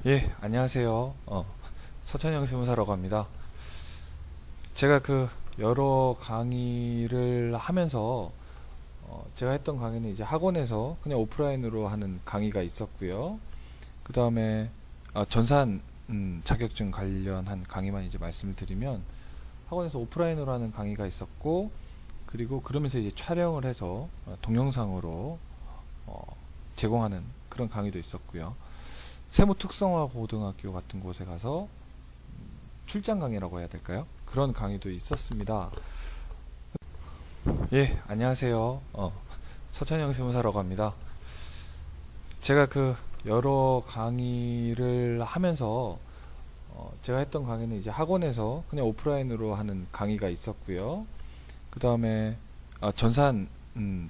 예, 안녕하세요. 서천영 세무사라고 합니다. 제가 여러 강의를 하면서, 제가 했던 강의는 이제 학원에서 그냥 오프라인으로 하는 강의가 있었고요. 그 다음에, 전산, 자격증 관련한 강의만 이제 말씀을 드리면, 학원에서 오프라인으로 하는 강의가 있었고, 그리고 그러면서 이제 촬영을 해서 동영상으로, 제공하는 그런 강의도 있었고요. 세무 특성화 고등학교 같은 곳에 가서 출장 강의라고 해야 될까요? 그런 강의도 있었습니다. 예, 안녕하세요. 서천영 세무사라고 합니다. 제가 여러 강의를 하면서 제가 했던 강의는 이제 학원에서 그냥 오프라인으로 하는 강의가 있었고요. 그 다음에 전산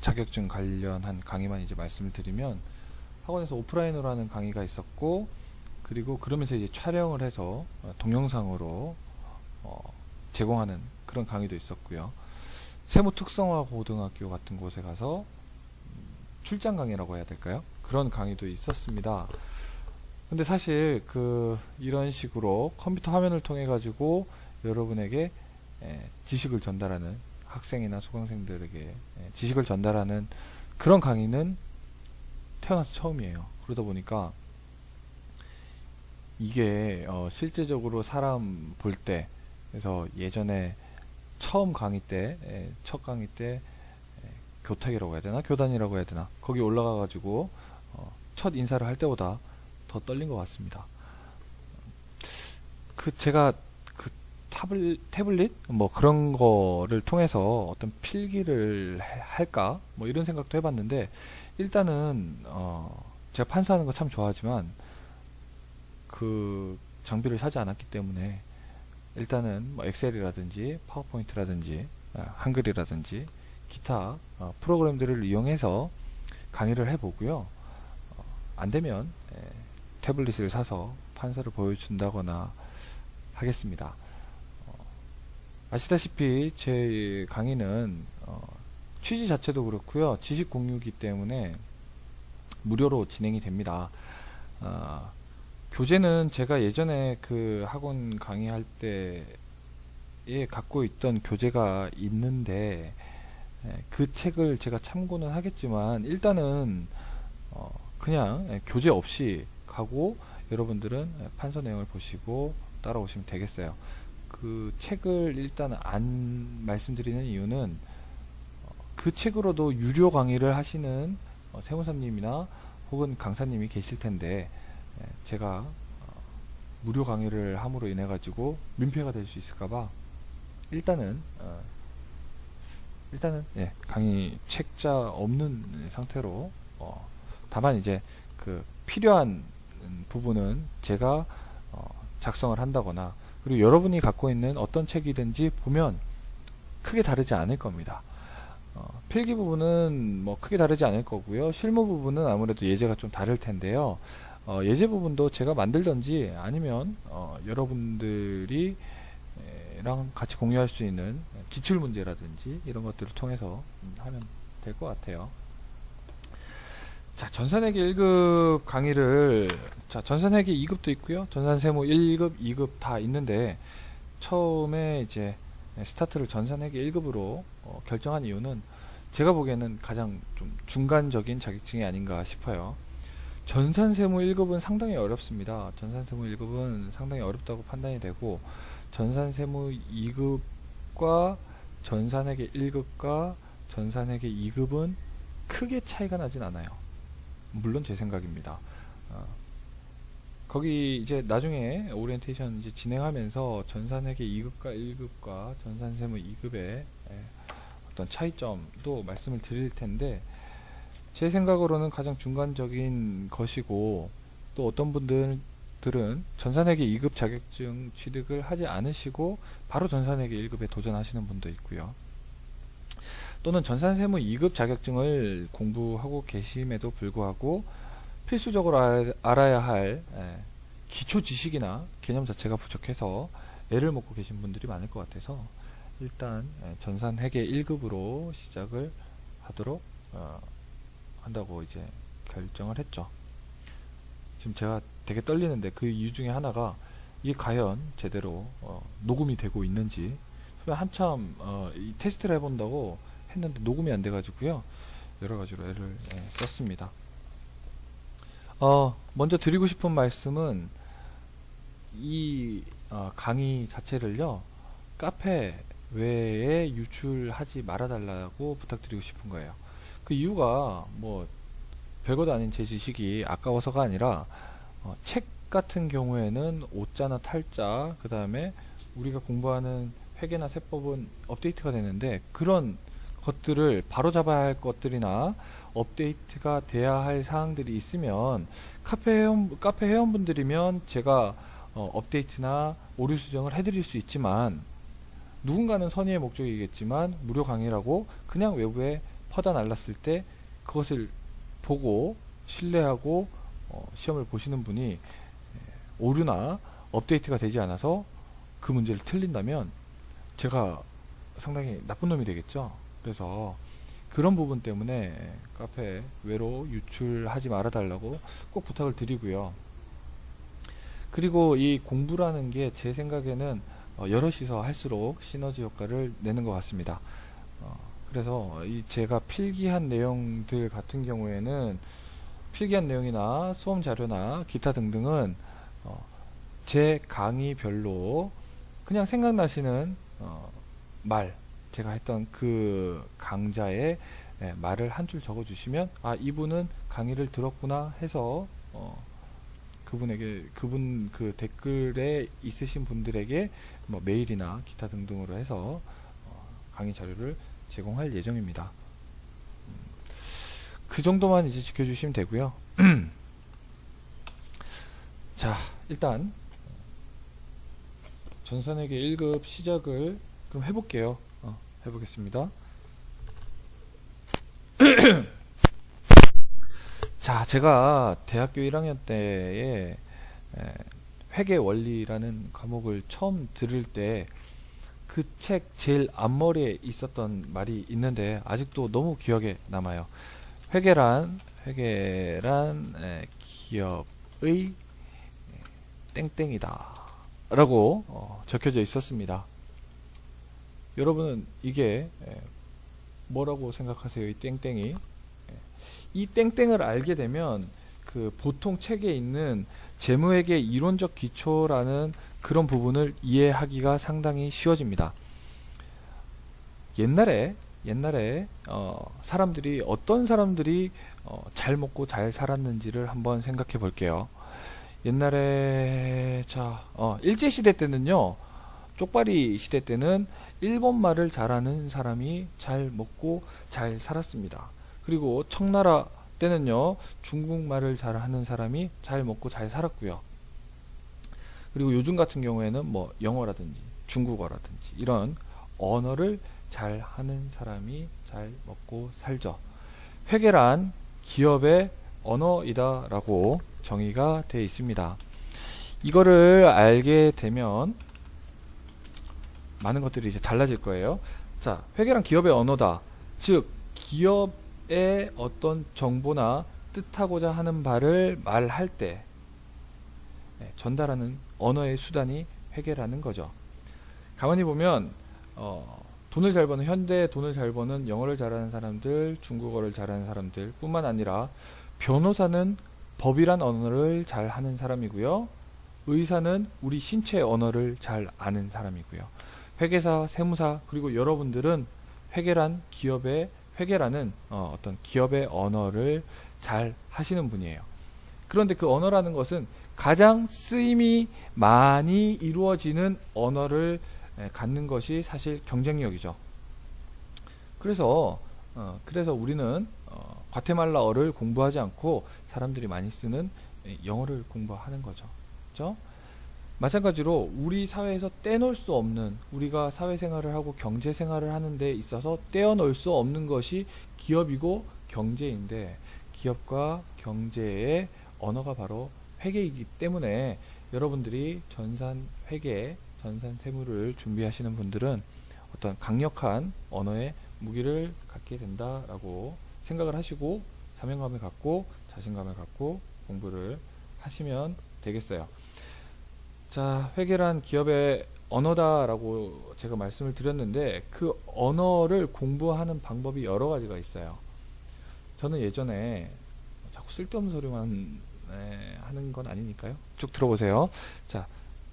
자격증 관련한 강의만 이제 말씀을 드리면 학원에서 오프라인으로 하는 강의가 있었고, 그리고 그러면서 이제 촬영을 해서 동영상으로 제공하는 그런 강의도 있었고요. 세무 특성화 고등학교 같은 곳에 가서 출장 강의라고 해야 될까요? 그런 강의도 있었습니다. 근데 사실 이런 식으로 컴퓨터 화면을 통해 가지고 여러분에게 지식을 전달하는, 학생이나 수강생들에게 지식을 전달하는 그런 강의는 태어나서 처음이에요. 그러다 보니까 이게 실제적으로 사람 볼 때, 그래서 예전에 처음 강의 때, 첫 강의 때 교탁이라고 해야 되나, 교단이라고 해야 되나, 거기 올라가 가지고 첫 인사를 할 때보다 더 떨린 것 같습니다. 제가 태블릿 뭐 그런 거를 통해서 어떤 필기를 할까 뭐 이런 생각도 해봤는데, 일단은 제가 판사하는 거 참 좋아하지만 그 장비를 사지 않았기 때문에 일단은 뭐 엑셀이라든지 파워포인트라든지 한글이라든지 기타 프로그램들을 이용해서 강의를 해보고요. 안 되면 태블릿을 사서 판사를 보여준다거나 하겠습니다. 아시다시피 제 강의는 취지 자체도 그렇고요. 지식 공유이기 때문에 무료로 진행이 됩니다. 교재는 제가 예전에 학원 강의할 때에 갖고 있던 교재가 있는데, 그 책을 제가 참고는 하겠지만 일단은 그냥 교재 없이 가고 여러분들은 판서 내용을 보시고 따라오시면 되겠어요. 그 책을 일단 안 말씀드리는 이유는 그 책으로도 유료 강의를 하시는 세무사님이나 혹은 강사님이 계실 텐데, 제가 무료 강의를 함으로 인해 가지고 민폐가 될 수 있을까봐 일단은 강의 책자 없는 상태로, 다만 이제 필요한 부분은 제가 작성을 한다거나, 그리고 여러분이 갖고 있는 어떤 책이든지 보면 크게 다르지 않을 겁니다. 필기 부분은 뭐 크게 다르지 않을 거고요. 실무 부분은 아무래도 예제가 좀 다를 텐데요. 예제 부분도 제가 만들던지 아니면 여러분들이 랑 같이 공유할 수 있는 기출 문제라든지 이런 것들을 통해서 하면 될 것 같아요. 자, 전산회계 1급 강의를, 자, 전산회계 2급도 있고요. 전산세무 1급, 2급 다 있는데, 처음에 이제 스타트를 전산회계 1급으로 결정한 이유는 제가 보기에는 가장 좀 중간적인 자격증이 아닌가 싶어요. 전산세무 1급은 상당히 어렵습니다. 전산세무 1급은 상당히 어렵다고 판단이 되고, 전산세무 2급과 전산회계 1급과 전산회계 2급은 크게 차이가 나진 않아요. 물론 제 생각입니다. 거기 이제 나중에 오리엔테이션 이제 진행하면서 전산회계 2급과 1급과 전산세무 2급의 어떤 차이점도 말씀을 드릴 텐데, 제 생각으로는 가장 중간적인 것이고, 또 어떤 분들은 전산회계 2급 자격증 취득을 하지 않으시고 바로 전산회계 1급에 도전하시는 분도 있고요. 또는 전산세무 2급 자격증을 공부하고 계심에도 불구하고 필수적으로 알아야 할 기초 지식이나 개념 자체가 부족해서 애를 먹고 계신 분들이 많을 것 같아서 일단 전산회계 1급으로 시작을 하도록 한다고 이제 결정을 했죠. 지금 제가 되게 떨리는데 그 이유 중에 하나가 이게 과연 제대로 녹음이 되고 있는지 한참 이 테스트를 해본다고 했는데 녹음이 안 돼가지고요. 여러 가지로 애를 썼습니다. 먼저 드리고 싶은 말씀은 이 강의 자체를요, 카페 외에 유출하지 말아달라고 부탁드리고 싶은 거예요. 그 이유가 뭐 별것도 아닌 제 지식이 아까워서가 아니라 책 같은 경우에는 오자나 탈자, 그 다음에 우리가 공부하는 회계나 세법은 업데이트가 되는데 그런 것들을 바로잡아야 할 것들이나 업데이트가 돼야 할 사항들이 있으면 카페 회원분들이면 제가 업데이트나 오류 수정을 해드릴 수 있지만, 누군가는 선의의 목적이겠지만 무료 강의라고 그냥 외부에 퍼다 날랐을 때 그것을 보고 신뢰하고 시험을 보시는 분이 오류나 업데이트가 되지 않아서 그 문제를 틀린다면 제가 상당히 나쁜 놈이 되겠죠. 그래서 그런 부분 때문에 카페 외로 유출하지 말아 달라고 꼭 부탁을 드리고요. 그리고 이 공부라는 게 제 생각에는 여럿이서 할수록 시너지 효과를 내는 것 같습니다. 그래서 이 제가 필기한 내용들 같은 경우에는 필기한 내용이나 수험 자료나 기타 등등은 제 강의별로 그냥 생각나시는 말, 제가 했던 그 강자의 말을 한 줄 적어 주시면 이분은 강의를 들었구나 해서 그분 그 댓글에 있으신 분들에게 뭐 메일이나 기타 등등으로 해서 강의 자료를 제공할 예정입니다. 그 정도만 이제 지켜주시면 되고요. 자, 일단 전산회계 1급 시작을 그럼 해볼게요. 해보겠습니다. 자, 제가 대학교 1학년 때에 회계 원리라는 과목을 처음 들을 때 그 책 제일 앞머리에 있었던 말이 있는데 아직도 너무 기억에 남아요. 회계란 기업의 땡땡이다 라고 적혀져 있었습니다. 여러분은 이게 뭐라고 생각하세요? 이 땡땡이. 이 땡땡을 알게 되면 그 보통 책에 있는 재무회계 이론적 기초라는 그런 부분을 이해하기가 상당히 쉬워집니다. 옛날에 사람들이 어떤 사람들이 잘 먹고 잘 살았는지를 한번 생각해 볼게요. 옛날에 일제시대 때는요, 쪽발이 시대 때는 일본말을 잘하는 사람이 잘 먹고 잘 살았습니다. 그리고 청나라 때는요, 중국말을 잘하는 사람이 잘 먹고 잘 살았고요. 그리고 요즘 같은 경우에는 뭐 영어라든지 중국어라든지 이런 언어를 잘하는 사람이 잘 먹고 살죠. 회계란 기업의 언어이다 라고 정의가 되어 있습니다. 이거를 알게 되면 많은 것들이 이제 달라질 거예요. 자, 회계란 기업의 언어다. 즉, 기업의 어떤 정보나 뜻하고자 하는 바를 말할 때 전달하는 언어의 수단이 회계라는 거죠. 가만히 보면 돈을 잘 버는, 현대 돈을 잘 버는 영어를 잘하는 사람들, 중국어를 잘하는 사람들 뿐만 아니라 변호사는 법이란 언어를 잘 하는 사람이고요. 의사는 우리 신체 언어를 잘 아는 사람이고요. 회계사, 세무사, 그리고 여러분들은 회계라는 어떤 기업의 언어를 잘 하시는 분이에요. 그런데 그 언어라는 것은 가장 쓰임이 많이 이루어지는 언어를 갖는 것이 사실 경쟁력이죠. 그래서 우리는 과테말라어를 공부하지 않고 사람들이 많이 쓰는 영어를 공부하는 거죠. 그렇죠? 마찬가지로 우리 사회에서 떼놓을 수 없는, 우리가 사회생활을 하고 경제생활을 하는 데 있어서 떼어놓을 수 없는 것이 기업이고 경제인데, 기업과 경제의 언어가 바로 회계이기 때문에 여러분들이 전산회계, 전산세무를 준비하시는 분들은 어떤 강력한 언어의 무기를 갖게 된다라고 생각을 하시고 사명감을 갖고 자신감을 갖고 공부를 하시면 되겠어요. 자, 회계란 기업의 언어다라고 제가 말씀을 드렸는데 그 언어를 공부하는 방법이 여러 가지가 있어요. 저는 예전에 자꾸 쓸데없는 소리만 하는 건 아니니까요. 쭉 들어보세요. 자,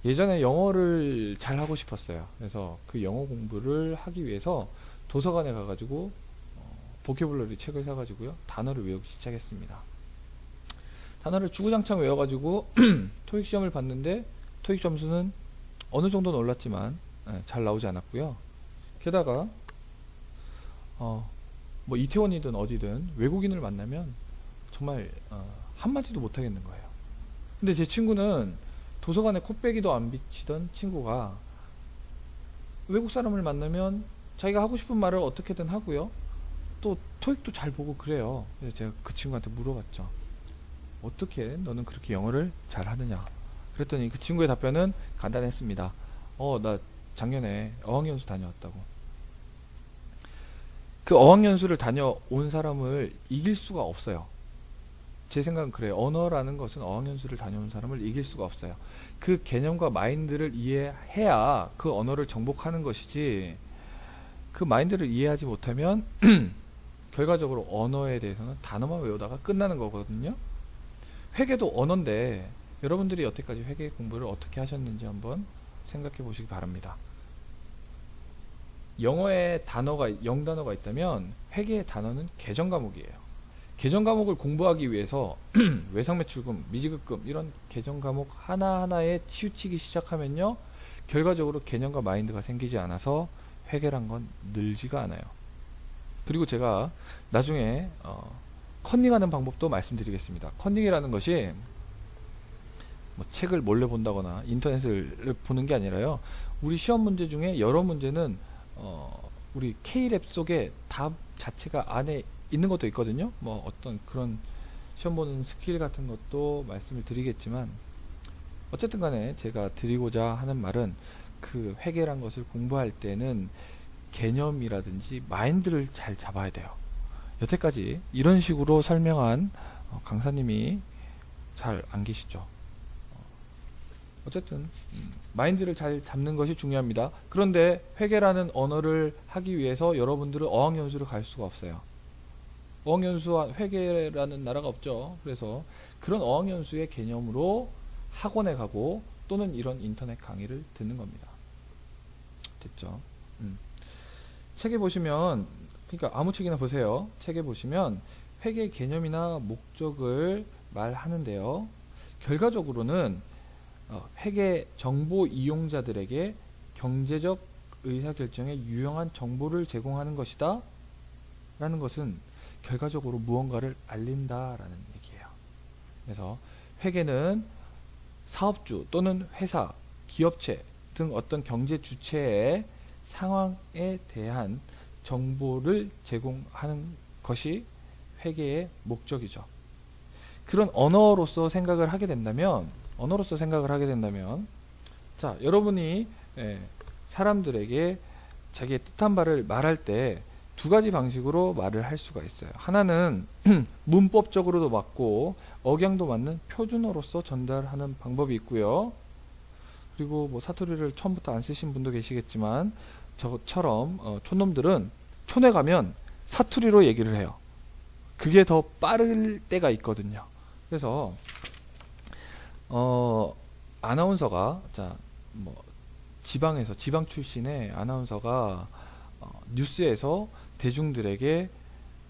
예전에 영어를 잘 하고 싶었어요. 그래서 그 영어 공부를 하기 위해서 도서관에 가가지고 보캐블러리 책을 사가지고요 단어를 외우기 시작했습니다. 단어를 주구장창 외워가지고 토익 시험을 봤는데 토익 점수는 어느 정도는 올랐지만 잘 나오지 않았고요. 게다가 뭐 이태원이든 어디든 외국인을 만나면 정말 한마디도 못하겠는 거예요. 근데 제 친구는 도서관에 코빼기도 안 비치던 친구가 외국 사람을 만나면 자기가 하고 싶은 말을 어떻게든 하고요. 또 토익도 잘 보고 그래요. 그래서 제가 그 친구한테 물어봤죠. 어떻게 너는 그렇게 영어를 잘 하느냐? 그랬더니 그 친구의 답변은 간단했습니다. 나 작년에 어학연수 다녀왔다고. 그 어학연수를 다녀온 사람을 이길 수가 없어요. 제 생각은 그래요. 언어라는 것은 어학연수를 다녀온 사람을 이길 수가 없어요. 그 개념과 마인드를 이해해야 그 언어를 정복하는 것이지, 그 마인드를 이해하지 못하면 결과적으로 언어에 대해서는 단어만 외우다가 끝나는 거거든요. 회계도 언어인데 여러분들이 여태까지 회계 공부를 어떻게 하셨는지 한번 생각해 보시기 바랍니다. 영어에 영단어가 있다면 회계의 단어는 계정 과목이에요. 계정 과목을 공부하기 위해서 외상매출금, 미지급금 이런 계정 과목 하나하나에 치우치기 시작하면요 결과적으로 개념과 마인드가 생기지 않아서 회계란 건 늘지가 않아요. 그리고 제가 나중에 컨닝하는 방법도 말씀드리겠습니다. 컨닝이라는 것이 뭐 책을 몰래 본다거나 인터넷을 보는 게 아니라요, 우리 시험 문제 중에 여러 문제는 우리 K랩 속에 답 자체가 안에 있는 것도 있거든요. 뭐 어떤 그런 시험 보는 스킬 같은 것도 말씀을 드리겠지만, 어쨌든 간에 제가 드리고자 하는 말은 그 회계란 것을 공부할 때는 개념이라든지 마인드를 잘 잡아야 돼요. 여태까지 이런 식으로 설명한 강사님이 잘 안 계시죠. 어쨌든 마인드를 잘 잡는 것이 중요합니다. 그런데 회계라는 언어를 하기 위해서 여러분들은 어학연수를 갈 수가 없어요. 어학연수와 회계라는 나라가 없죠. 그래서 그런 어학연수의 개념으로 학원에 가고 또는 이런 인터넷 강의를 듣는 겁니다. 됐죠? 책에 보시면, 그러니까 아무 책이나 보세요. 책에 보시면 회계 개념이나 목적을 말하는데요. 결과적으로는 회계 정보 이용자들에게 경제적 의사결정에 유용한 정보를 제공하는 것이다 라는 것은 결과적으로 무언가를 알린다라는 얘기예요. 그래서 회계는 사업주 또는 회사, 기업체 등 어떤 경제 주체의 상황에 대한 정보를 제공하는 것이 회계의 목적이죠. 그런 언어로서 생각을 하게 된다면, 자, 여러분이 사람들에게 자기의 뜻한 바를 말할 때 두 가지 방식으로 말을 할 수가 있어요. 하나는 문법적으로도 맞고 억양도 맞는 표준어로서 전달하는 방법이 있고요. 그리고 뭐 사투리를 처음부터 안 쓰신 분도 계시겠지만 저처럼 촌놈들은 촌에 가면 사투리로 얘기를 해요. 그게 더 빠를 때가 있거든요. 그래서 아나운서가, 자, 뭐 지방에서, 지방 출신의 아나운서가 뉴스에서 대중들에게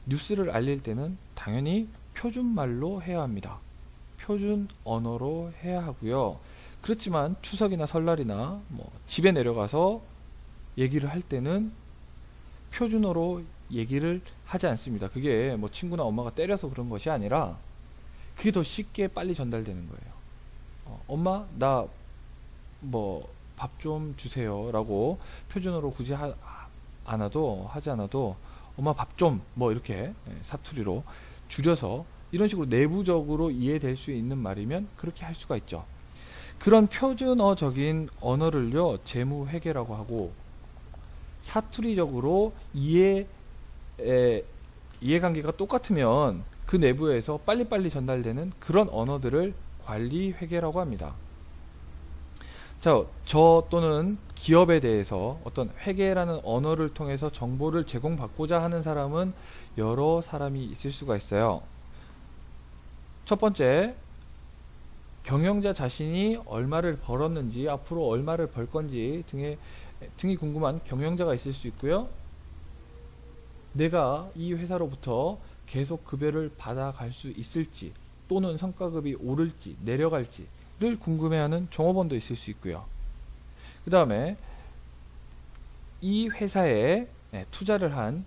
뉴스를 알릴 때는 당연히 표준말로 해야 합니다. 표준 언어로 해야 하고요. 그렇지만 추석이나 설날이나 뭐 집에 내려가서 얘기를 할 때는 표준어로 얘기를 하지 않습니다. 그게 뭐 친구나 엄마가 때려서 그런 것이 아니라 그게 더 쉽게 빨리 전달되는 거예요. 엄마, 나 뭐 밥 좀 주세요 라고 표준어로 굳이 하지 않아도 엄마 밥 좀 뭐 이렇게 사투리로 줄여서 이런 식으로 내부적으로 이해될 수 있는 말이면 그렇게 할 수가 있죠. 그런 표준어적인 언어를요 재무회계라고 하고, 사투리적으로 이해관계가 똑같으면 그 내부에서 빨리빨리 전달되는 그런 언어들을 관리 회계라고 합니다. 자, 저 또는 기업에 대해서 어떤 회계라는 언어를 통해서 정보를 제공받고자 하는 사람은 여러 사람이 있을 수가 있어요. 첫 번째, 경영자 자신이 얼마를 벌었는지, 앞으로 얼마를 벌 건지 등이 궁금한 경영자가 있을 수 있고요. 내가 이 회사로부터 계속 급여를 받아갈 수 있을지, 또는 성과급이 오를지 내려갈지를 궁금해하는 종업원도 있을 수 있고요. 그 다음에 이 회사에 투자를 한